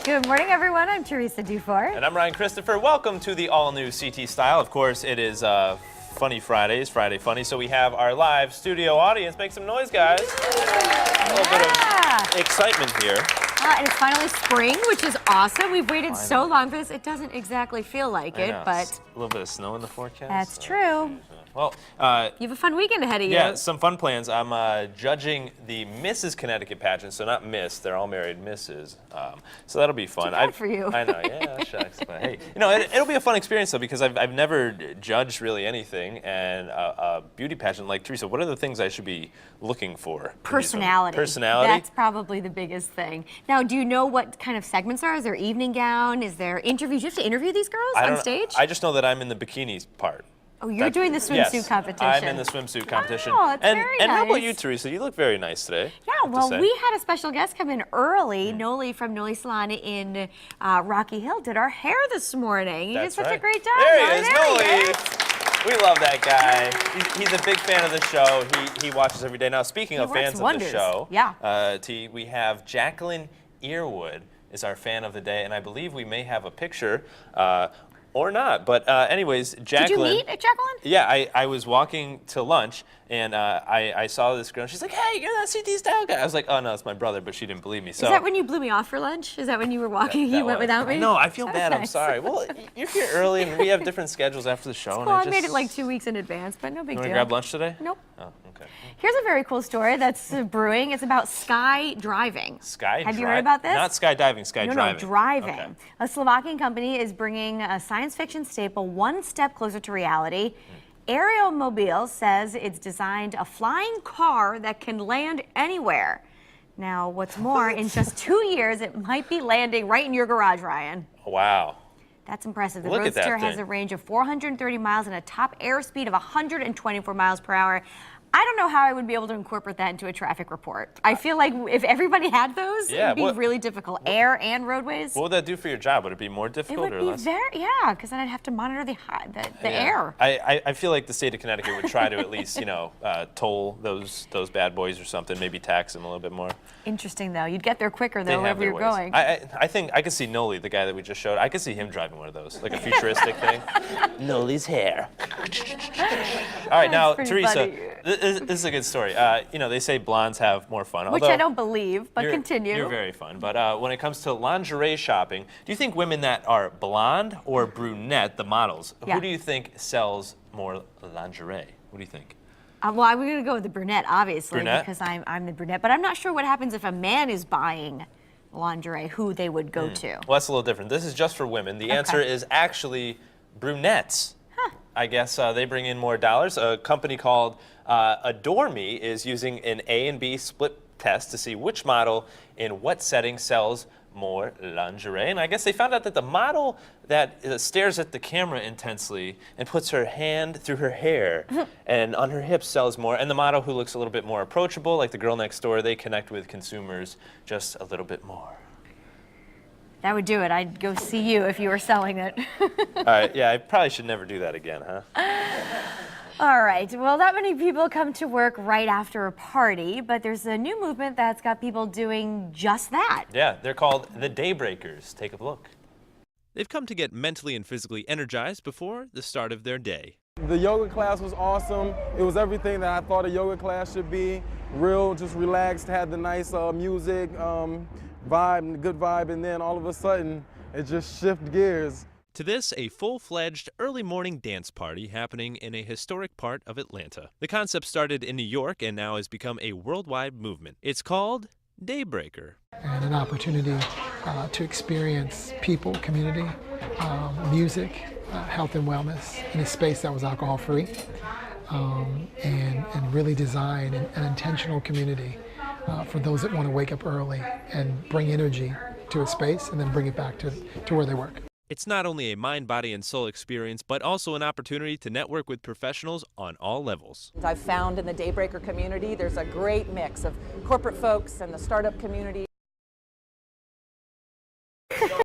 Good morning, everyone. I'm Teresa Dufour. And I'm Ryan Christopher. Welcome to the all-new CT Style. Of course, it is Funny Fridays, Friday Funny, so we have our live studio audience. Make some noise, guys. A little bit of excitement here. And it's finally spring, which is awesome. We've waited so long for this. It doesn't exactly feel like it, but... A little bit of snow in the forecast. That's true. Well, you have a fun weekend ahead of you. Yeah, some fun plans. I'm judging the Mrs. Connecticut pageant, so not Miss. They're all married Mrs. So that'll be fun. Good for you. I know, yeah, shucks. But hey, you know, it'll be a fun experience though, because I've never judged really anything, and a beauty pageant like Teresa. What are the things I should be looking for? Personality. Personality. That's probably the biggest thing. Now, do you know what kind of segments are? Is there evening gown? Is there interviews? Do you have to interview these girls on stage? I just know that I'm in the bikinis part. Oh, you're doing the swimsuit competition. I'm in the swimsuit competition. Oh, it's very nice. And how about you, Teresa? You look very nice today. Yeah, well, we had a special guest come in early. Noli from Noli Salon in Rocky Hill did our hair this morning. He did such a great job. There he is, Noli. We love that guy. He's a big fan of the show. He watches every day. Now, speaking of fans of the show, we have Jacqueline Earwood is our fan of the day, and I believe we may have a picture. Or not, but anyways, Jacqueline. Did you meet Jacqueline? Yeah, I was walking to lunch, and I saw this girl, and she's like, hey, you're that CT Style guy. I was like, oh, no, it's my brother, but she didn't believe me. So, is that when you blew me off for lunch? Is that when you were walking, you went without me? No, I feel bad, I'm sorry. Well, you're here early, and we have different schedules after the show. Well, I made it like 2 weeks in advance, but no big deal. You want to grab lunch today? Nope. Oh, okay. Here's a very cool story that's brewing. It's about sky driving. Have you heard about this? Not skydiving, driving. No, driving. Okay. A Slovakian company is bringing a science fiction staple one step closer to reality. Aeromobile says it's designed a flying car that can land anywhere. Now, what's more, in just 2 years, it might be landing right in your garage, Ryan. Wow. That's impressive. The Look at that Roadster has a range of 430 miles and a top airspeed of 124 miles per hour. I don't know how I would be able to incorporate that into a traffic report. I feel like if everybody had those, it would be really difficult. Air and roadways. What would that do for your job? Would it be more difficult or less? It would be yeah, because then I'd have to monitor the air. I feel like the state of Connecticut would try to at least, toll those bad boys or something, maybe tax them a little bit more. Interesting, though. You'd get there quicker, though, wherever you're going. I think I could see Noli, the guy that we just showed. I could see him driving one of those, like a futuristic thing. Noli's hair. All right, now, Teresa, this is a good story. They say blondes have more fun. Which I don't believe, but continue. You're very fun. But when it comes to lingerie shopping, do you think women that are blonde or brunette, the models, who do you think sells more lingerie? What do you think? Well, I'm going to go with the brunette, obviously, brunette? Because I'm the brunette. But I'm not sure what happens if a man is buying lingerie, who they would go to. Well, that's a little different. This is just for women. The answer is actually brunettes. I guess they bring in more dollars. A company called Adore Me is using an A and B split test to see which model in what setting sells more lingerie. And I guess they found out that the model that stares at the camera intensely and puts her hand through her hair and on her hips sells more. And the model who looks a little bit more approachable, like the girl next door, they connect with consumers just a little bit more. That would do it. I'd go see you if you were selling it. All right, yeah, I probably should never do that again, huh? All right, well, not many people come to work right after a party, but there's a new movement that's got people doing just that. Yeah, they're called the Daybreakers. Take a look. They've come to get mentally and physically energized before the start of their day. The yoga class was awesome. It was everything that I thought a yoga class should be. Real, just relaxed, had the nice music, vibe, good vibe, and then all of a sudden, it just shifted gears. To this, a full-fledged early morning dance party happening in a historic part of Atlanta. The concept started in New York and now has become a worldwide movement. It's called Daybreaker. And an opportunity to experience people, community, music, health and wellness in a space that was alcohol-free, and really design an intentional community for those that want to wake up early and bring energy to a space and then bring it back to where they work. It's not only a mind, body, and soul experience, but also an opportunity to network with professionals on all levels. I've found in the Daybreaker community, there's a great mix of corporate folks and the startup community.